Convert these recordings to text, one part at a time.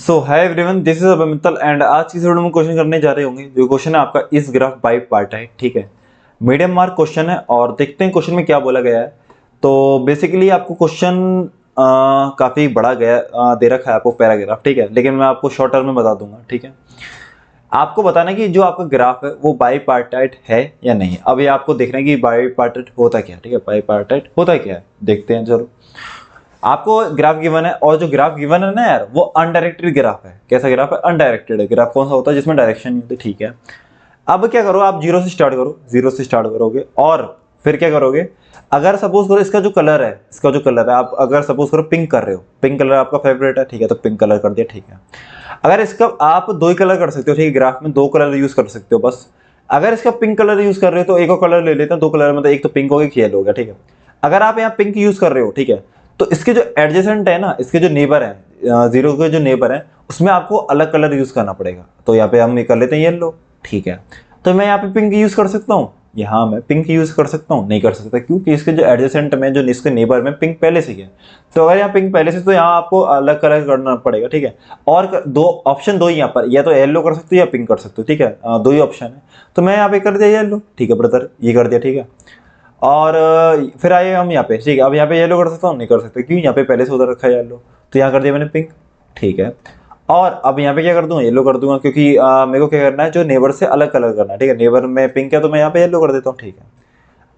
So hi everyone, this is Abhay Mittal and आज की video में क्वेश्चन करने जा रहे होंगे। जो क्वेश्चन है आपका इस ग्राफ बाई पार्ट है, ठीक है। मीडियम मार्क क्वेश्चन है और देखते हैं क्वेश्चन में क्या बोला गया है। तो बेसिकली आपको क्वेश्चन काफी बड़ा गया दे रखा है आपको पैराग्राफ, ठीक है, लेकिन मैं आपको शॉर्ट टर्म में बता दूंगा, ठीक है। आपको बताना है कि जो आपका ग्राफ है वो बाई पार्टाइट है या नहीं। अब ये आपको देखना है कि बाई पार्टाइट होता क्या है, ठीक है। बाई पार्टाइट होता क्या है देखते हैं। चलो, आपको ग्राफ गिवन है और जो ग्राफ गिवन है ना यार, वो अनडायरेक्टेड ग्राफ है। कैसा ग्राफ है? अनडायरेक्टेड है। ग्राफ कौन सा होता है जिसमें डायरेक्शन नहीं होती, ठीक है। अब क्या करो, आप जीरो से स्टार्ट करो, जीरो से स्टार्ट करोगे और फिर क्या करोगे, अगर सपोज करो इसका जो कलर है, आप अगर सपोज करो पिंक कर रहे हो, पिंक कलर आपका फेवरेट है, ठीक है, तो पिंक कलर कर दिया, ठीक है। अगर इसका आप दो ही कलर कर सकते हो, ठीक है, ग्राफ में दो कलर यूज कर सकते हो बस। अगर इसका पिंक कलर यूज कर रहे हो तो एक और कलर ले लेते हैं, दो कलर में तो एक तो पिंक हो गया, एक येलो हो गया, ठीक है। अगर आप यहाँ पिंक यूज कर रहे हो, ठीक है, तो इसके जो एडजेसेंट है ना, इसके जो नेबर है, जीरो के जो नेबर है, उसमें आपको अलग कलर यूज करना पड़ेगा। तो यहाँ पे हम ये कर लेते हैं येलो, ठीक है। तो मैं यहाँ पे पिंक यूज कर सकता हूँ, यहाँ मैं पिंक यूज कर सकता हूँ? नहीं कर सकता, क्योंकि इसके जो एडजेसेंट में, जो इसके नेबर में पिंक पहले से है। तो अगर यहाँ पिंक पहले से, तो यहाँ आपको अलग कलर करना पड़ेगा, ठीक है। और दो ऑप्शन, दो ही यहाँ पर, या तो येलो कर सकते हो या पिंक कर सकते हो, ठीक है। दो ही ऑप्शन है। तो मैं यहाँ पे कर दिया येलो, ठीक है ब्रदर, ये कर दिया, ठीक है। और फिर आए हम यहाँ पे, ठीक है। अब यहाँ पे येलो कर सकता हूँ? नहीं कर सकते, क्यों? यहाँ पे पहले से उधर रखा है येलो, तो यहाँ कर दिया मैंने पिंक, ठीक है। और अब यहाँ पे क्या कर दूंगा? येलो कर दूंगा, क्योंकि मेरे को क्या करना है, जो नेबर से अलग कलर करना है, ठीक है। नेबर में पिंक है तो मैं यहाँ पे येलो कर देता हूँ, ठीक है।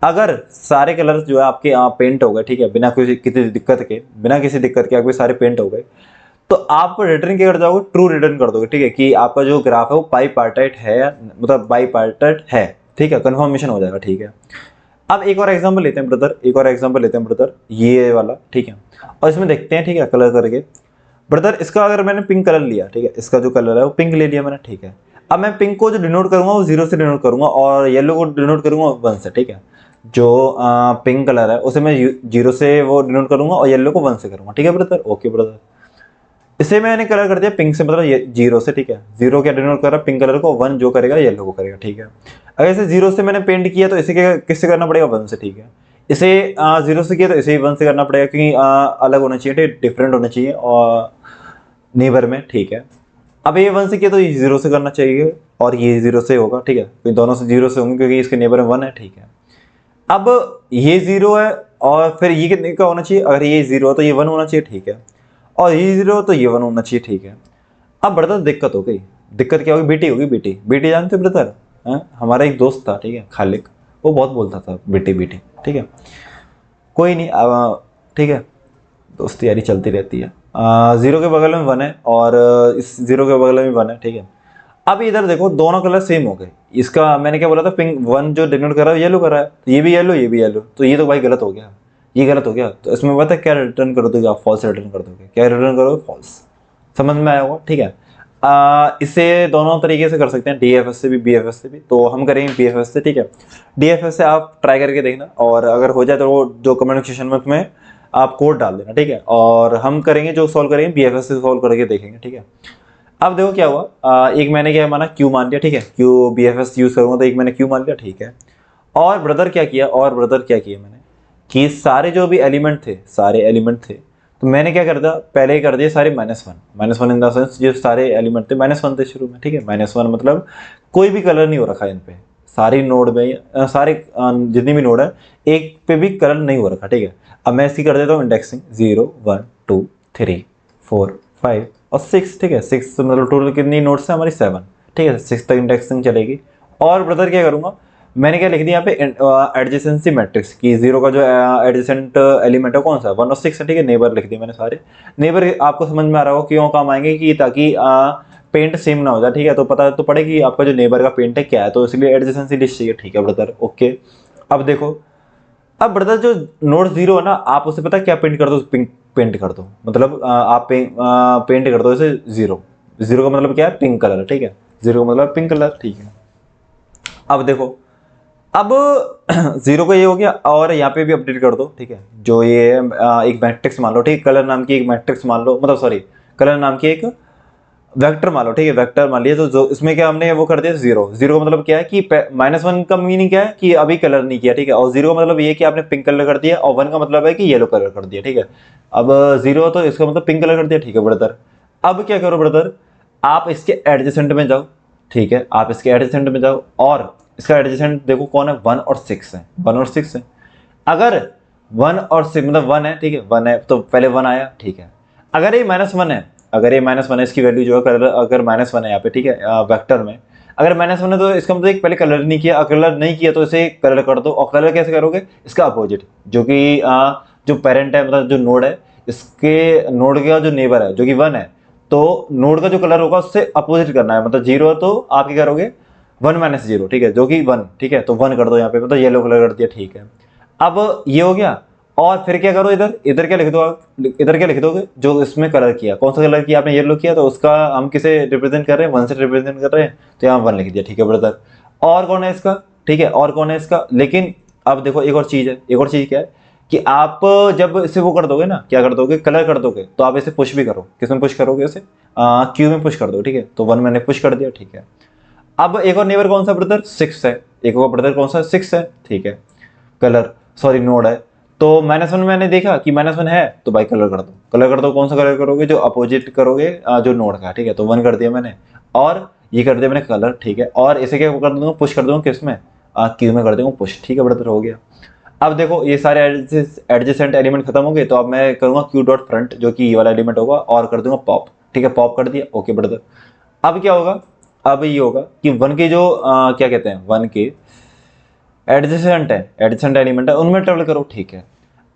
अगर सारे कलर जो है आपके पेंट हो गए, ठीक है, बिना किसी दिक्कत के, आपके सारे पेंट हो गए, तो आप रिटर्न क्या कर जाओगे? ट्रू रिटर्न कर दोगे, ठीक है, कि आपका जो ग्राफ है वो बाई पार्टाइट है, मतलब बाई पार्टाइट है, ठीक है, कंफर्मेशन हो जाएगा, ठीक है। अब एक और एग्जांपल लेते हैं ब्रदर, ये वाला, ठीक है। और इसमें देखते हैं, ठीक है, कलर करके। ब्रदर इसका अगर मैंने पिंक कलर लिया, ठीक है, इसका जो कलर है वो पिंक ले लिया मैंने, ठीक है। अब मैं पिंक को जो डिनोट करूंगा वो जीरो से डिनोट करूंगा और येलो को डिनोट करूंगा वन से, ठीक है। जो पिंक कलर है उसे मैं जीरो से वो डिनोट करूंगा और येलो को वन से करूंगा, ठीक है ब्रदर। ओके ब्रदर, इसे मैंने कलर कर दिया पिंक से, मतलब ये जीरो से, ठीक है। जीरो क्या डिनोट कर रहा है? पिंक कलर को। वन जो करेगा येलो को करेगा, ठीक है। अगर इसे जीरो से मैंने पेंट किया तो इसे क्या, किससे करना पड़ेगा? वन से, ठीक है। इसे जीरो से किया तो इसे वन से करना पड़ेगा, क्योंकि अलग होना चाहिए, डिफरेंट होना चाहिए और नेबर में, ठीक है। अब ये वन से किया तो ये जीरो से करना चाहिए और ये जीरो से होगा, ठीक है, तो दोनों से जीरो से होंगे क्योंकि इसके नेबर में वन है, ठीक है। अब ये जीरो है और फिर ये कितने का होना चाहिए? अगर ये जीरो है तो ये वन होना चाहिए, ठीक है, और ये जीरो तो ये वन होना चाहिए, ठीक है। अब ब्रदर दिक्कत हो गई। दिक्कत क्या होगी? बीटी होगी, बीटी। बीटी जानते हो ब्रदर? हमारा एक दोस्त था, ठीक है, खालिक, वो बहुत बोलता था बीटी बीटी, ठीक है। कोई नहीं, ठीक है, दोस्ती यारी चलती रहती है। जीरो के बगल में वन है और इस जीरो के बगल में वन है, ठीक है। अब इधर देखो, दोनों कलर सेम हो गए। इसका मैंने क्या बोला था, पिंक वन जो डिनोट कर रहा है येलो कर रहा है, तो ये भी येलो, ये भी येलो, तो ये तो भाई गलत हो गया, ये गलत हो गया। तो इसमें पता है क्या रिटर्न कर दोगे आप? फॉल्स रिटर्न कर दोगे। क्या रिटर्न करोगे? फॉल्स। समझ में आया होगा, ठीक है। इसे दोनों तरीके से कर सकते हैं, डीएफएस से भी, बीएफएस से भी। तो हम करेंगे बीएफएस से, ठीक है। डीएफएस से आप ट्राई करके देखना और अगर हो जाए तो वो जो कमेंट सेक्शन में उसमें आप कोड डाल देना, ठीक है। और हम करेंगे, जो सॉल्व करेंगे बीएफएस से सॉल्व करके देखेंगे, ठीक है। अब देखो क्या हुआ, एक मैंने क्या माना, क्यू मान लिया, ठीक है। क्यू बीएफएस यूज करूंगा तो एक मैंने क्यू मान लिया, ठीक है। और ब्रदर क्या किया, मैंने कि सारे जो भी एलिमेंट थे, तो मैंने क्या कर दिया, पहले ही कर दिया सारे -1 इन द सेंस जो सारे एलिमेंट थे -1 थे शुरू में, ठीक है। -1 मतलब कोई भी कलर नहीं हो रखा है इन पे, सारी नोड में, सारे जितनी भी नोड है एक पे भी कलर नहीं हो रखा, ठीक है। अब मैं इसकी कर देता हूँ इंडेक्सिंग 0 1 2 3 4 5 और 6, ठीक है। 6 मतलब टोटल कितनी नोड्स है हमारी? 7, ठीक है। 6 तक इंडेक्सिंग चलेगी। और ब्रदर क्या करूंगा, मैंने क्या लिख दिया यहाँ पे, एडजेसेंसी मैट्रिक्स की जीरो का जो एडजेसेंट एलिमेंट है कौन सा? 1 और 6 है, ठीक है। नेबर लिख दिए मैंने सारे। नेबर आपको समझ में आ रहा हो क्यों काम आएंगे, कि ताकि पेंट सेम ना हो जाए, ठीक है। तो पता तो पड़े कि आपका जो नेबर का पेंट है क्या है, तो इसलिए एडजेसेंसी लिस्ट चाहिए, ठीक है ब्रदर। ओके, अब देखो, अब ब्रदर जो नोड जीरो है ना, आप उसे पता क्या पेंट कर दो? पिंक पेंट कर दो, मतलब आप पेंट कर दो इसे जीरो। जीरो का मतलब क्या है? पिंक कलर, ठीक है। जीरो का मतलब पिंक कलर, ठीक है। अब देखो, अब जीरो का ये हो गया और यहाँ पे भी अपडेट कर दो, ठीक है। जो ये एक मैट्रिक्स मान लो, ठीक है, कलर नाम की एक मैट्रिक्स मान लो, मतलब सॉरी, कलर नाम की एक वेक्टर मान लो, ठीक है, वेक्टर मान लिया। तो जो इसमें क्या हमने वो कर दिया जीरो। जीरो का मतलब क्या है कि -1 का मीनिंग क्या है कि अभी कलर नहीं किया, ठीक है। और जीरो का मतलब ये कि आपने पिंक कलर कर दिया, और 1 का मतलब है कि येलो कलर कर दिया, ठीक है। अब जीरो तो इसका मतलब पिंक कलर कर दिया, ठीक है ब्रदर। अब क्या करो ब्रदर, आप इसके एडजेसेंट में जाओ, ठीक है, आप इसके एडजेसेंट में जाओ और इसका एडजेसेंट देखो कौन है, 1 और 6 है, 1 और 6 है। अगर 1 और 6 मतलब 1 है, ठीक है, 1 है तो पहले 1 आया, ठीक है। अगर ये -1 है, अगर ये -1 है, इसकी वैल्यू जो है कलर अगर -1 है यहाँ पे, ठीक है, वेक्टर में अगर -1 है तो इसका मतलब एक पहले कलर नहीं किया, कलर नहीं किया तो इसे कलर कर दो। और कलर कैसे करोगे, इसका अपोजिट, जो कि जो पेरेंट है मतलब जो नोड है, इसके नोड का जो नेबर है जो कि 1 है, तो नोड का जो कलर होगा उससे अपोजिट करना है। मतलब 0 है तो आप क्या करोगे, 1 - 0, ठीक है, जो कि 1, ठीक है, तो 1 कर दो यहाँ पे, मतलब येलो कलर कर दिया, ठीक है। अब ये हो गया। और फिर क्या करो, इधर इधर क्या लिख दो आप, इधर क्या लिख दोगे, जो इसमें कलर किया, कौन सा कलर किया आपने, येलो किया, तो उसका हम किसे रिप्रेजेंट कर रहे हैं, 1 से रिप्रेजेंट कर रहे हैं, तो यहाँ 1 लिख दिया, ठीक है ब्रदर। और कौन है इसका, ठीक है, और कौन है इसका, लेकिन अब देखो एक और चीज है, एक और चीज क्या है कि आप जब इसे वो कर दोगे ना, क्या कर दोगे, कलर कर दोगे, तो आप इसे पुश भी करो, किसमें पुश करोगे इसे, क्यू में पुश कर दो, ठीक है, तो 1 मैंने पुश कर दिया, ठीक है। अब एक और नेबर कौन सा ब्रदर, 6 है, एक और ब्रदर कौन सा, 6 है, ठीक है, कलर सॉरी नोड है। तो -1 मैंने देखा कि -1 है, तो भाई कलर कर दो, कलर कर दो, कौन सा कलर करोगे, जो अपोजिट करोगे जो नोड का, ठीक है, तो 1 कर दिया मैंने, और ये कर दिया मैंने कलर, ठीक है, और इसे क्या कर दूंगा, पुश कर दूंगा किस में, क्यू में कर दूंगा पुश, ठीक है ब्रदर, हो गया। अब देखो ये सारे एडजेसेंट एलिमेंट खत्म हो गए, तो अब मैं करूंगा क्यू डॉट फ्रंट, जो कि ये वाला एलिमेंट होगा, और कर दूंगा पॉप, ठीक है, पॉप कर दिया, ओके ब्रदर। अब क्या होगा, अब ये होगा कि 1 के जो क्या कहते हैं, 1 के एडजेसेंट है, एडजेसेंट एलिमेंट है, उनमें ट्रेवल करो, ठीक है।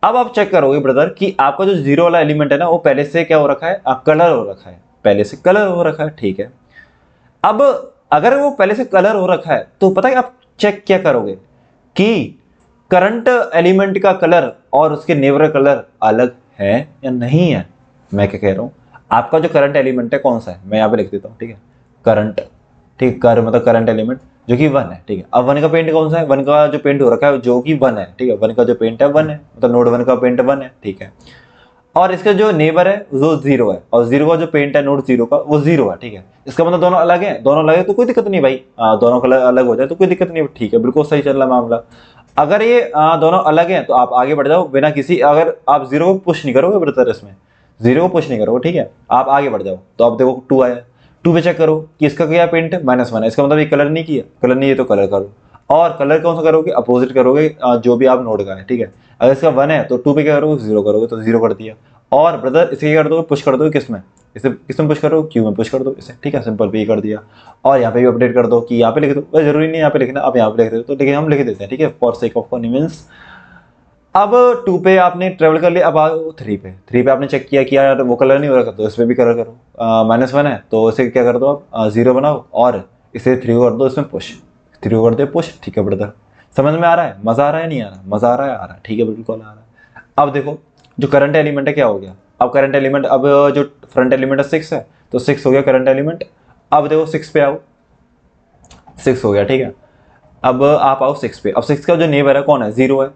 अब आप चेक करोगे ब्रदर कि आपका जो 0 वाला एलिमेंट है ना, वो पहले से क्या हो रखा है, कलर हो रखा है, पहले से कलर हो रखा है, ठीक है। अब अगर वो पहले से कलर हो रखा है तो पता है आप चेक क्या करोगे कि करंट एलिमेंट का कलर और उसके नेबर कलर अलग है या नहीं है। मैं क्या कह रहा हूं, आपका जो करंट एलिमेंट है कौन सा है, मैं यहां पे लिख देता हूं, ठीक है, करंट, ठीक, कर मतलब करंट एलिमेंट जो कि 1 है, ठीक है। अब 1 का पेंट कौन सा है, 1 का जो पेंट हो रखा है जो कि 1 है, ठीक है, 1 का जो पेंट है 1 है, मतलब नोड 1 का पेंट 1 है, ठीक है। और इसका जो नेबर है वो 0 है, और 0 का जो पेंट है नोड 0 का वो 0 है, ठीक है। इसका मतलब दोनों अलग है, दोनों अलग है तो कोई दिक्कत नहीं भाई, दोनों कलर अलग हो जाए तो कोई दिक्कत नहीं, ठीक है, बिल्कुल सही चल रहा मामला। अगर ये दोनों अलग हैं तो आप आगे बढ़ जाओ बिना किसी, अगर आप 0 को पुश नहीं करोगे ब्रदर, इसमें 0 को पुश नहीं करोगे, ठीक है, आप आगे बढ़ जाओ, तो आप देखो 2 आया, 2 पे चेक करो कि इसका क्या पेंट है, -1 है, इसका मतलब ये कलर नहीं किया, कलर नहीं है तो कलर करो। और कलर कौन सा करोगे, अपोजिट करोगे, जो भी आप नोड का है, ठीक है। अगर इसका 1 है तो 2 पे क्या करोगे, 0 करोगे, तो 0 कर दिया। और ब्रदर इसे क्या कर दो, पुश कर दो किसमें, इसे किसमें पुश करो, क्यू में पुश कर दो इसे, ठीक है, सिंपल पे ये कर दिया। और यहाँ पे भी अपडेट कर दो कि यहाँ पे लिख दो, जरूरी नहीं यहाँ पे लिखना, आप यहाँ पे लिख दो, तो लेकिन हम लिख देते हैं, ठीक है, फॉर सेक ऑफ कन्वीनियंस। अब 2 पे आपने ट्रेवल कर लिया, अब आओ 3 पे, 3 पे आपने चेक किया कि यार वो कलर नहीं हो रहा, तो इस पे भी कलर करो, -1 है तो इसे क्या कर दो आप, 0 बनाओ और इसे 3 को कर दो इसमें पुश, 3 को कर दो पुश, ठीक है ब्रदर। समझ में आ रहा है, मजा आ रहा है, नहीं आ रहा, मजा आ रहा है, आ रहा है, ठीक है, बिल्कुल आ रहा है। अब देखो जो करंट एलिमेंट है क्या हो गया, अब करंट एलिमेंट, अब जो फ्रंट एलिमेंट है 6 है, तो 6 हो गया करंट एलिमेंट। अब देखो 6 पे आओ, 6 हो गया, ठीक है। अब आप आओ 6 पे, अब 6 का जो नेबर है कौन है, 0 है।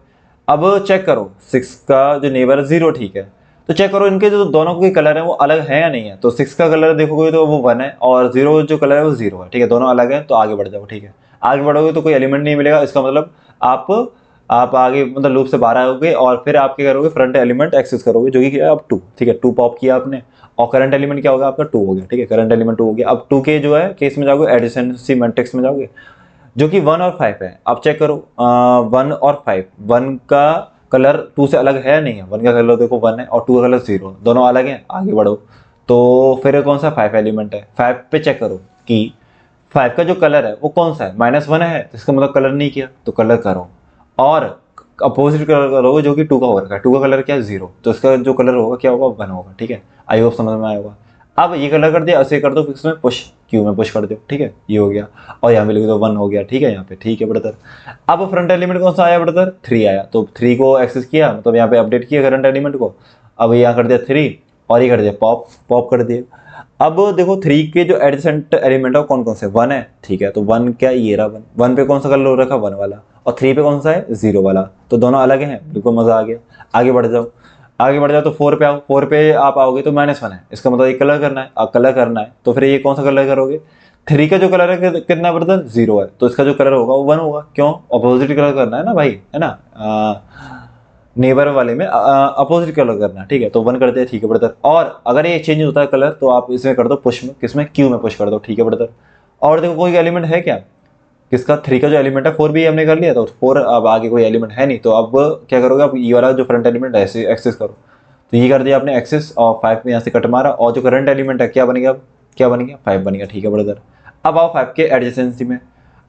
अब चेक करो 6 का जो नेबर है 0, ठीक है, तो चेक करो इनके जो दोनों के कलर है वो अलग है या नहीं है, तो 6 का कलर देखोगे तो वो 1 है, और 0 जो कलर है वो 0 है, ठीक है, दोनों अलग है, तो आगे बढ़ जाओ, ठीक है। आगे बढ़ोगे तो कोई एलिमेंट नहीं मिलेगा, इसका मतलब आप आगे मतलब लूप से बाहर आओगे, और फिर आप क्या करोगे, फ्रंट एलिमेंट एक्सेस करोगे, जो कि अब 2, ठीक है, 2 पॉप किया आपने, और करंट एलिमेंट क्या होगा आपका, 2 हो गया, ठीक है, करंट एलिमेंट 2 हो गया। अब 2 के जो है केस में जाओगे, एडिशनसी मैट्रिक्स में जाओगे, जो कि 1 और 5 है। अब चेक करो 1 और 5, 1 का कलर 2 से अलग है नहीं है, 1 का कलर देखो 1 है और 2 का कलर 0, दोनों अलग हैं, आगे बढ़ो। तो फिर कौन सा 5 एलिमेंट है, 5 पे चेक करो कि 5 का जो कलर है वो कौन सा है, -1 है, तो इसका मतलब कलर नहीं किया, तो कलर करो। और अपोजिट कलर करोगे जो कि 2 का हो रखा है, 2 का कलर क्या है, 0, तो इसका जो कलर होगा क्या होगा, 1 होगा, ठीक है। आई होप समझ में आया होगा। अब ये कलर कर दिया, ऐसे कर दो, फिक्स में पुश, क्यू में पुश कर दो, ठीक है, ये हो गया। और यहाँ पे लिख दो 1 हो गया, ठीक है, यहाँ पे, ठीक है ब्रदर। अब फ्रंट एलिमेंट कौन सा आया ब्रदर, 3 आया, तो 3 को एक्सेस किया, मतलब यहाँ पे अपडेट किया करंट एलिमेंट को। अब यहाँ कर दिया 3, और ये कर दिया पॉप, पॉप कर दिया। अब देखो 3 के जो एडजेसेंट एलिमेंट है कौन कौन से, 1 है, ठीक है, तो 1 क्या, ये रहा 1, 1 पे कौन सा कलर हो रखा, 1 वाला, और 3 पे कौन सा है, 0 वाला, तो दोनों अलग हैं, बिल्कुल मजा आ गया। आगे बढ़ जाओ, आगे बढ़ जाओ, तो 4 पे आओ, 4 पे आप आओगे तो -1 है, इसका मतलब ये कलर करना है, कलर करना है, तो फिर ये कौन सा कलर करोगे, 3 का जो कलर है कितना ब्रदर, 0 है, तो इसका जो कलर होगा वो 1 होगा, क्यों, अपोजिट कलर करना है ना भाई, है ना, नेबर वाले में अपोजिट कलर करना, ठीक है। तो 1 कर दिया, ठीक है ब्रदर। और अगर ये चेंज होता है कलर तो आप इसमें कर दो पुश में, किसमें, क्यू में पुश कर दो, ठीक है ब्रदर। और देखो कोई एलिमेंट है क्या, किसका 3 का जो एलिमेंट है 4 भी हमने कर लिया, तो 4 अब आगे कोई एलिमेंट है नहीं, तो अब क्या करोगे, अब ये वाला जो फ्रंट एलिमेंट है ऐसे एक्सेस करो। तो ये कर दिया आपने एक्सेस, और 5 में यहाँ से कट मारा, और जो करंट एलिमेंट है क्या बनेगा, अब क्या बनेगा, 5 बनेगा, ठीक है ब्रदर। अब आओ 5 के एडजेसेंसी में,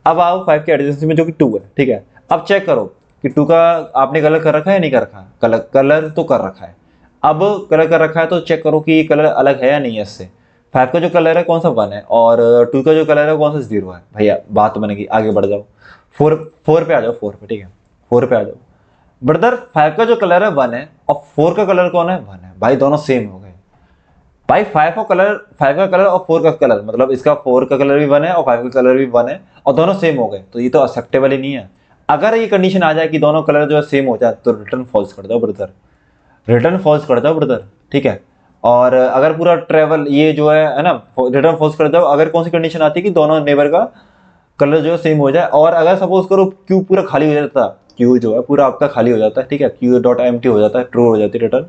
अब आओ 5 के एडजेसेंसी में जो कि 2 है, ठीक है। अब चेक करो कि 2 का आपने कलर कर रखा है या नहीं कर रखा है, कलर तो कर रखा है। अब कलर कर रखा है तो चेक करो कि कलर अलग है या नहीं है इससे। 5 का जो कलर है कौन सा 1 है, और 2 का जो कलर है कौन सा 0 है, भैया बात बनेगी, आगे बढ़ जाओ। 4 पे आ जाओ, 4 पे, ठीक है, 4 पे आ जाओ ब्रदर। 5 का जो कलर है 1 है, और 4 का कलर कौन है, 1 है, भाई दोनों सेम हो गए भाई। 5 का कलर और 4 का कलर, मतलब इसका 4 का कलर भी 1 है और 5 का कलर भी 1 है, और दोनों सेम हो गए, तो ये तो एक्सेप्टेबल ही नहीं है। अगर ये कंडीशन आ जाए कि दोनों कलर जो है सेम हो जाए, तो रिटर्न फॉल्स कर दो ब्रदर, रिटर्न फॉल्स कर दो ब्रदर, ठीक है। और अगर पूरा ट्रेवल ये जो है ना, रिटर्न फॉल्स कर दो अगर कौन सी कंडीशन आती है कि दोनों नेबर का कलर जो है सेम हो जाए। और अगर सपोज करो क्यू पूरा खाली हो जाता, क्यू जो है पूरा आपका खाली हो जाता है, ठीक है, क्यू डॉट एम्प्टी हो जाता है, ट्रू हो जाती है रिटर्न,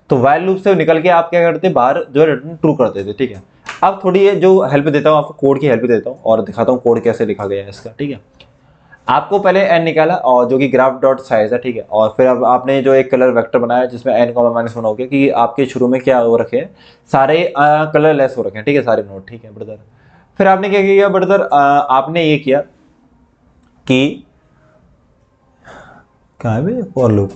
तो वाइल लूप से निकल के आप क्या करते हैं, बाहर जो है रिटर्न ट्रू कर देते, ठीक है। अब थोड़ी ये जो हेल्प देता हूँ आपको, कोड की हेल्प देता हूँ और दिखाता हूँ कोड कैसे लिखा गया है इसका, ठीक है। आपको पहले एन निकाला, और जो कि ग्राफ डॉट साइज है, ठीक है। और फिर अब आपने जो एक कलर वेक्टर बनाया जिसमें एन कॉमा माइनस 1 हो गया, कि आपके शुरू में क्या हो रखे हैं, सारे कलर लेस हो रखे हैं, ठीक है, सारे नोड, ठीक है ब्रदर। फिर आपने क्या किया ब्रदर, आपने ये किया कि कहाँ है भैया फॉर लूप,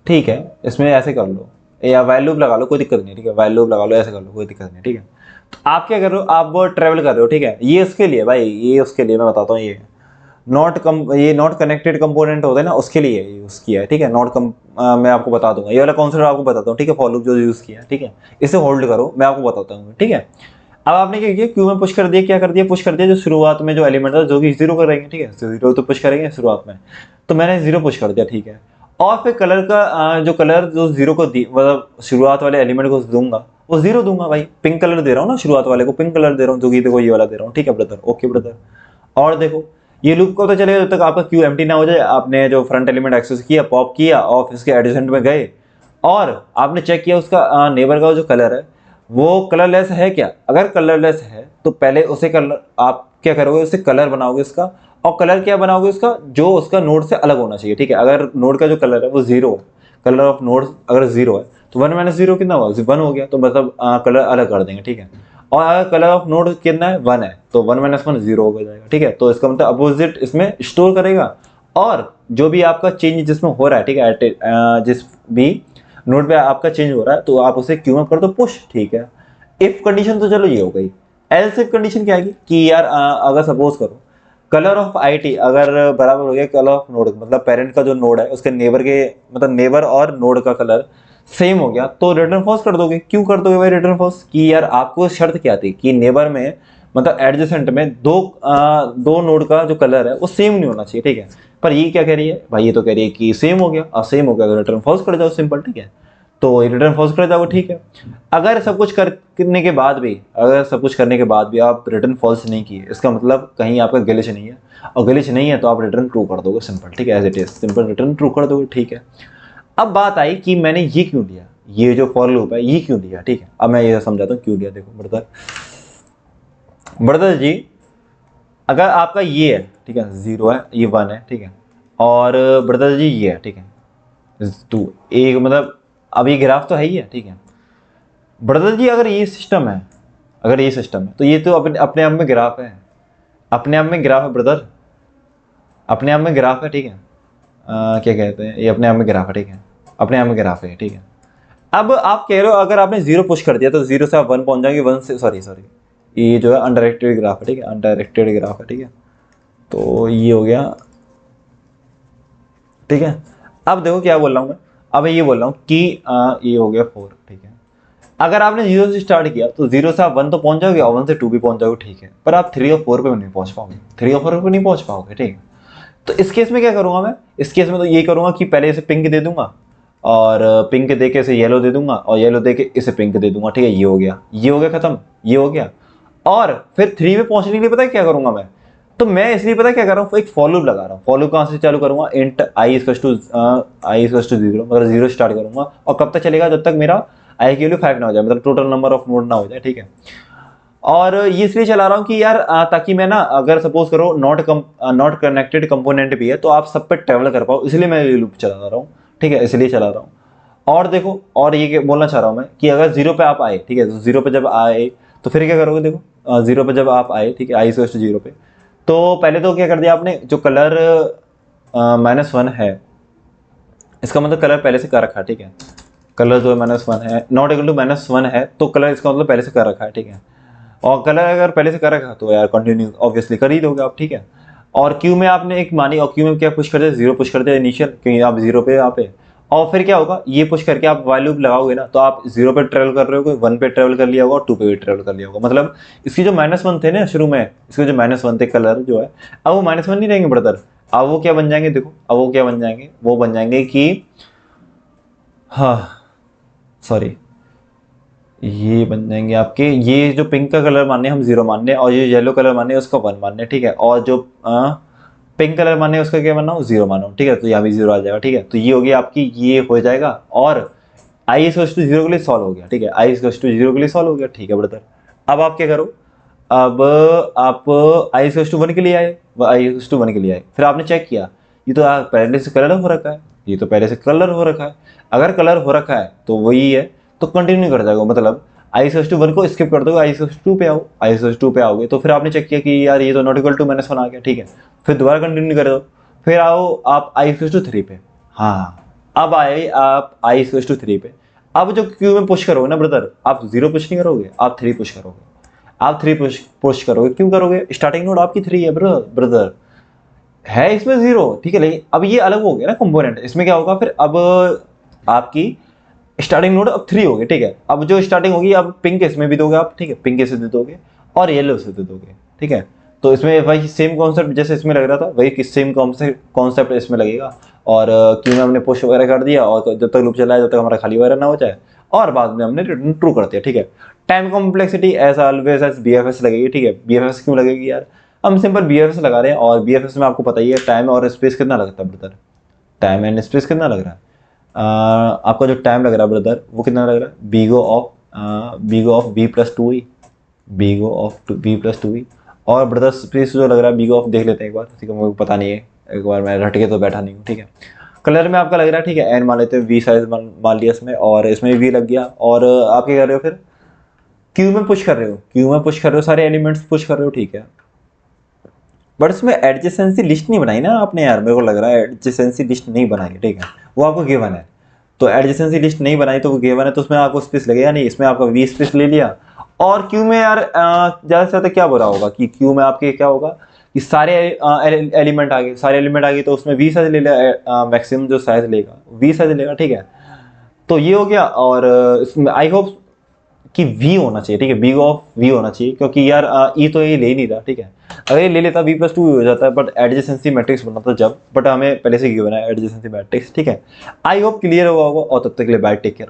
ठीक है, इसमें ऐसे कर लो या वाइल लूप लगा लो, कोई दिक्कत नहीं, ठीक है, वाइल लूप लगा लो, ऐसे कर लो, कोई दिक्कत नहीं, ठीक है। तो आप क्या कर रहे हो, आप वो ट्रेवल कर रहे हो, ठीक है, ये उसके लिए भाई, ये उसके लिए मैं बताता हूँ, ये नॉट कनेक्टेड कंपोनेंट होता है ना, उसके लिए यूज़ किया है, ठीक है। मैं आपको बता दूंगा, ये वाला कॉन्सेप्ट आपको बताता हूँ, ठीक है, फॉर लूप जो यूज़ किया है, ठीक है, इसे होल्ड करो, मैं आपको बताता हूँ, ठीक है। अब आपने क्या किया, क्यू में पुश कर दिया, क्या कर दिया, पुश कर दिया जो शुरुआत में जो एलिमेंट था जो कि 0 करेंगे, ठीक है, 0 तो पुश करेंगे शुरुआत में, तो मैंने 0 पुश कर दिया, ठीक है। और फिर कलर का जो कलर जो 0 को दी, मतलब शुरुआत वाले एलिमेंट को दूंगा, वो 0 दूंगा भाई, पिंक कलर दे रहा हूँ ना, शुरुआत वाले को पिंक कलर दे रहा हूँ, जो कि देखो ये वाला दे रहा हूँ, ठीक है ब्रदर, ओके ब्रदर। और देखो ये लूप को तो चलेगा जब तक आपका क्यू एम्प्टी ना हो जाए, आपने जो फ्रंट एलिमेंट एक्सेस किया, पॉप किया, और फिर इसके एडजेसेंट में गए, और आपने चेक किया उसका नेबर का जो कलर है वो कलरलेस है क्या। अगर कलरलेस है तो पहले उसे कलर आप क्या करोगे, उससे कलर बनाओगे उसका, और कलर क्या बनाओगे उसका, जो उसका नोड से अलग होना चाहिए, ठीक है। अगर नोड का जो कलर है वो 0 है, कलर ऑफ नोड अगर 0 है, तो 1 माइनस 0 कितना हुआ, 1 हो गया, तो मतलब कलर अलग कर देंगे, ठीक है। और अगर कलर ऑफ नोड कितना है, 1 है, तो 1 माइनस 1 0 हो जाएगा, ठीक है। तो इसका मतलब अपोजिट इसमें स्टोर करेगा, और जो भी आपका चेंज जिसमें हो रहा है, ठीक है, जिस भी नोड पे आपका चेंज हो रहा है, तो आप उसे क्यू में कर दो पुश, ठीक है। इफ कंडीशन तो चलो ये हो गई। एल्स इफ कंडीशन क्या आएगी कि यार अगर सपोज करो कलर ऑफ आईटी अगर बराबर हो गया कलर ऑफ नोड, मतलब पेरेंट का जो नोड है उसके नेबर के, मतलब नेबर और नोड का कलर सेम हो गया, तो रिटर्न फॉल्स कर दोगे। क्यों कर दोगे भाई रिटर्न फॉल्स, कि यार आपको शर्त क्या थी कि नेबर में, मतलब एडजेसेंट में दो नोड का जो कलर है वो सेम नहीं होना चाहिए, ठीक है। पर ये क्या कह रही है भाई, ये तो कह रही है कि सेम हो गया, और सेम हो गया तो रिटर्न फॉल्स कर जाओ, सिंपल, ठीक है। तो रिटर्न फॉल्स कर जाओगे, ठीक है। अगर सब कुछ करने के बाद भी, अगर सब कुछ करने के बाद भी आप रिटर्न फॉल्स नहीं किए, इसका मतलब कहीं आपका ग्लिच नहीं है, और ग्लिच नहीं है तो आप रिटर्न ट्रू कर दोगे, सिंपल, ठीक है, as it is, simple return true कर दोगे, ठीक है। अब बात आई कि मैंने ये क्यों लिया, ये जो फॉर लूप है ये क्यों लिया, ठीक है। अब मैं ये समझाता हूँ क्यों लिया। देखो ब्रदर, ब्रदर जी, अगर आपका ये है, ठीक है, 0 है, ये 1 है, ठीक है, और ब्रदर जी ये है, ठीक है, 2, एक मतलब अब ये ग्राफ तो है ही है, ठीक है ब्रदर जी। अगर ये सिस्टम है, अगर ये सिस्टम है, तो ये तो अपने अपने आप में ग्राफ है, अपने आप में ग्राफ है ब्रदर, अपने आप में ग्राफ है, ठीक है। क्या कहते हैं, ये अपने आप में ग्राफ है, ठीक है, अपने आप में ग्राफ है, ठीक है। अब आप कह रहे हो अगर आपने 0 पुश कर दिया तो 0 से आप 1 पहुंच जाएंगे, 1 से सॉरी ये जो है अनडायरेक्टेड ग्राफ है, ठीक है, अनडायरेक्टेड ग्राफ है, ठीक है। तो ये हो गया, ठीक है। अब देखो क्या बोल रहा हूँ मैं, अब ये बोल रहा हूँ कि ये हो गया 4, ठीक है। अगर आपने 0 से स्टार्ट किया तो 0 से आप 1 तो पहुंच जाओगे, और 1 से 2 भी पहुंच जाओगे, ठीक है। पर आप 3 और 4 पे नहीं पहुंच पाओगे, 3 और 4 पे नहीं पहुंच पाओगे, ठीक है। तो इस केस में क्या करूंगा मैं, इस केस में तो ये करूंगा कि पहले इसे पिंक दे दूंगा, और पिंक दे के इसे येलो दे दूंगा, और येलो दे के इसे पिंक दे दूंगा, ठीक है। ये हो गया, ये हो गया खत्म, ये हो गया। और फिर 3 में पहुंचने के लिए पता है क्या करूंगा मैं, तो मैं इसलिए पता क्या कर रहा हूँ, एक फॉर लूप लगा रहा हूँ। फॉर लूप कहाँ से चालू करूंगा, इंट आई इक्वल्स टू 0, मतलब 0 स्टार्ट करूंगा और कब तक चलेगा, जब तक मेरा आई की वैल्यू 5 ना हो जाए, मतलब टोटल नंबर ऑफ नोड ना हो जाए, ठीक है। और ये इसलिए चला रहा हूँ कि यार ताकि मैं ना, अगर सपोज करो नॉट कनेक्टेड कंपोनेंट भी है तो आप सब पे ट्रेवल कर पाओ, इसलिए मैं ये लूप चला रहा हूँ, ठीक है, इसलिए चला रहा हूँ। और देखो, और ये बोलना चाह रहा हूँ मैं कि अगर 0 पे आप आए, ठीक है, तो 0 पे जब आए तो फिर क्या करोगे, देखो 0 पे जब आप आए, ठीक है, आई इक्वल्स टू 0 पे, तो पहले तो क्या कर दिया आपने, जो कलर -1 है, इसका मतलब कलर पहले से कर रखा है, ठीक है। कलर जो है -1 है, नॉट इक्वल टू -1 है, तो कलर इसका मतलब पहले से कर रखा है, ठीक है। और कलर अगर पहले से कर रखा तो यार कंटिन्यू ऑब्वियसली कर ही दोगे आप, ठीक है। और क्यू में आपने एक मानी, और क्यू में क्या पुश कर दिया, 0 पुश कर दिया इनिशियल, क्योंकि आप 0 पे यहाँ पे। और फिर क्या होगा, ये पुश करके आप वाइल लूप लगाओगे ना, तो आप 0 पे ट्रेवल कर रहे हो, 1 पे ट्रेवल कर लिया होगा और 2 पे भी ट्रेवल कर लिया होगा। मतलब इसकी जो -1 थे ना शुरू में, इसके जो -1 थे कलर जो है, अब वो -1 नहीं रहेंगे ब्रदर। अब वो क्या बन जाएंगे, देखो अब वो क्या बन जाएंगे, वो बन जाएंगे कि, हाँ सॉरी, ये बन जाएंगे आपके, ये जो पिंक का कलर मानने हम 0 मानने, और ये येलो कलर मानने उसका 1 मानने, ठीक है। और जो पिंक कलर माने उसका क्या मानो, 0 मानो, ठीक है। तो यहाँ भी 0 आ जाएगा, ठीक है। तो ये हो गया आपकी, ये हो जाएगा, और आई इक्वल्स टू 0 के लिए सॉल्व हो गया, ठीक है। आई इक्वल्स टू 0 के लिए सॉल्व हो गया, ठीक है ब्रदर। अब आप क्या करो, अब आप आई इक्वल्स टू 1 के लिए आए, आई इक्वल्स टू 1 के लिए आए, फिर आपने चेक किया, ये तो पहले से कलर हो रखा है, ये तो पहले से कलर हो रखा है। अगर कलर हो रखा है तो वही है, तो कंटिन्यू कर जाएगा, मतलब आई इक्वल्स टू 1 को स्किप कर दो, आई इक्वल्स टू पे आओ, आई इक्वल्स टू पे आओगे तो फिर आपने चेक किया कि यार ये तो नॉट इक्वल टू -1 आ गया, ठीक है। फिर दोबारा कंटिन्यू कर दो, फिर आओ आप आई इक्वल्स टू 3 पे, हाँ अब आए आप आई इक्वल्स टू 3 पे। अब जो क्यू में पुश करोगे ना ब्रदर, आप 0 पुश नहीं करोगे, आप 3 पुश करोगे, आप 3 पुश करोगे, क्यों करोगे, स्टार्टिंग नोड आपकी 3 है ब्रदर, है इसमें 0, ठीक है। लेकिन अब ये अलग हो गया ना कंपोनेंट, इसमें क्या होगा फिर, अब आपकी स्टार्टिंग नोड अब 3 हो गए, ठीक है। अब जो स्टार्टिंग होगी, अब पिंक इसमें भी दोगे आप, ठीक है, पिंक से दे दोगे और येलो से दे दोगे, ठीक है। तो इसमें वही सेम कॉन्सेप्ट जैसे इसमें लग रहा था, वही सेम कॉन्सेप्ट इसमें लगेगा। और क्यों में हमने पुश वगैरह कर दिया, और जब तक लूप चला है जब तक हमारा खाली वगैरह ना हो जाए, और बाद में हमने रिटर्न ट्रू कर दिया, ठीक है। Time complexity as always as BFS लगेगी, ठीक है। BFS क्यों लगेगी यार, हम सिंपल BFS लगा रहे हैं, और BFS में आपको पता ही है टाइम और स्पेस कितना लगता है ब्रदर, टाइम एंड स्पेस कितना लग रहा है। आपका जो टाइम लग रहा है ब्रदर, वो कितना लग रहा है, बीगो ऑफ B+2E, बीगो ऑफ B+2E। और ब्रदर स्पेस जो लग रहा है, बीगो ऑफ देख लेते हैं एक बार, ठीक है, मुझे पता नहीं है, एक बार मैं रट के तो बैठा नहीं हूँ, ठीक है। कलर में आपका लग रहा है, ठीक है, एन मान लेते हैं, V साइज मान लिया इसमें, और इसमें भी V लग गया। और आप क्या कर रहे हो फिर, क्यू में पुश कर रहे हो, क्यू में पुश कर रहे हो, सारे एलिमेंट्स पुश कर रहे हो, ठीक है। बट इसमें एडजेसेंसी लिस्ट नहीं बनाई ना आपने यार, मेरे को लग रहा है एडजेसेंसी लिस्ट नहीं बनाई है, ठीक है, वो आपको गिवन है। तो एडजेसेंसी लिस्ट नहीं बनाई तो वो गिवन है, तो उसमें आपको स्पेस लगेगा नहीं, इसमें आपका V स्पेस ले लिया। और क्यू में यार ज़्यादा से ज़्यादा क्या बुरा होगा कि क्यू में आपके क्या होगा कि सारे एलिमेंट आ गए, सारे एलिमेंट आ गए, तो उसमें V साइज ले लिया, मैक्सिमम जो साइज लेगा V साइज लेगा, ठीक है। तो ये हो गया। और इसमें आई होप कि V होना चाहिए, ठीक है, बिग ऑफ V होना चाहिए, क्योंकि यार E तो ये ले नहीं रहा, ठीक है। अगर ये ले लेता B+2 हो जाता है, बट एडजेसेंसी मैट्रिक्स बनता जब, बट हमें पहले से गिवन है एडजेसेंसी मैट्रिक्स, ठीक है। आई होप क्लियर हुआ होगा, और तब तक के लिए बाय, टेक केयर।